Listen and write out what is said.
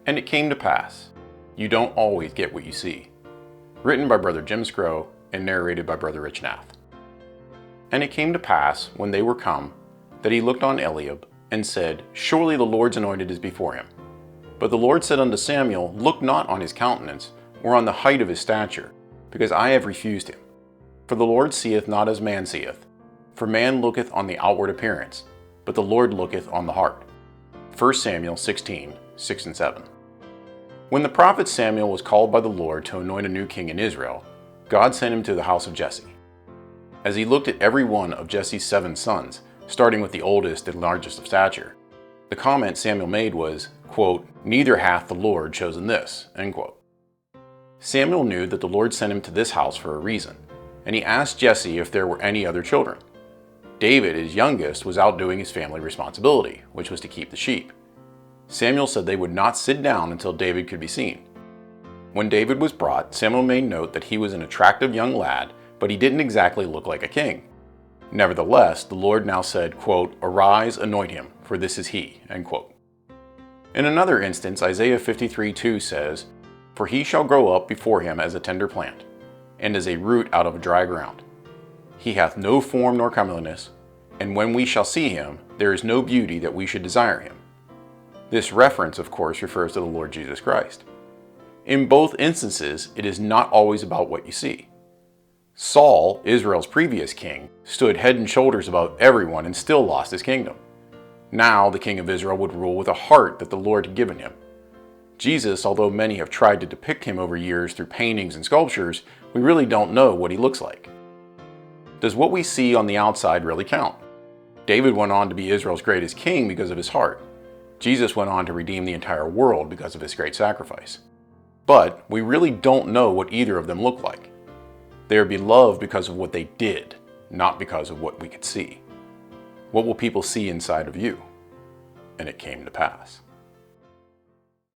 And it came to pass. You don't always get what you see. Written by Brother Jim Scrow and narrated by Brother Rich Nath. And it came to pass, when they were come, that he looked on Eliab, and said, Surely the Lord's anointed is before him. But the Lord said unto Samuel, Look not on his countenance, or on the height of his stature, because I have refused him. For the Lord seeth not as man seeth. For man looketh on the outward appearance, but the Lord looketh on the heart. 1 Samuel 16, 6 and 7. When the prophet Samuel was called by the Lord to anoint a new king in Israel, God sent him to the house of Jesse. As he looked at every one of Jesse's 7 sons, starting with the oldest and largest of stature, the comment Samuel made was, quote, Neither hath the Lord chosen this, end quote. Samuel knew that the Lord sent him to this house for a reason, and he asked Jesse if there were any other children. David, his youngest, was out doing his family responsibility, which was to keep the sheep. Samuel said they would not sit down until David could be seen. When David was brought, Samuel made note that he was an attractive young lad, but he didn't exactly look like a king. Nevertheless, the Lord now said, quote, Arise, anoint him, for this is he, end quote. In another instance, Isaiah 53:2 says, For he shall grow up before him as a tender plant, and as a root out of dry ground. He hath no form nor comeliness, and when we shall see him, there is no beauty that we should desire him. This reference, of course, refers to the Lord Jesus Christ. In both instances, it is not always about what you see. Saul, Israel's previous king, stood head and shoulders above everyone and still lost his kingdom. Now the king of Israel would rule with a heart that the Lord had given him. Jesus, although many have tried to depict him over years through paintings and sculptures, we really don't know what he looks like. Does what we see on the outside really count? David went on to be Israel's greatest king because of his heart. Jesus went on to redeem the entire world because of his great sacrifice. But we really don't know what either of them look like. They are beloved because of what they did, not because of what we could see. What will people see inside of you? And it came to pass.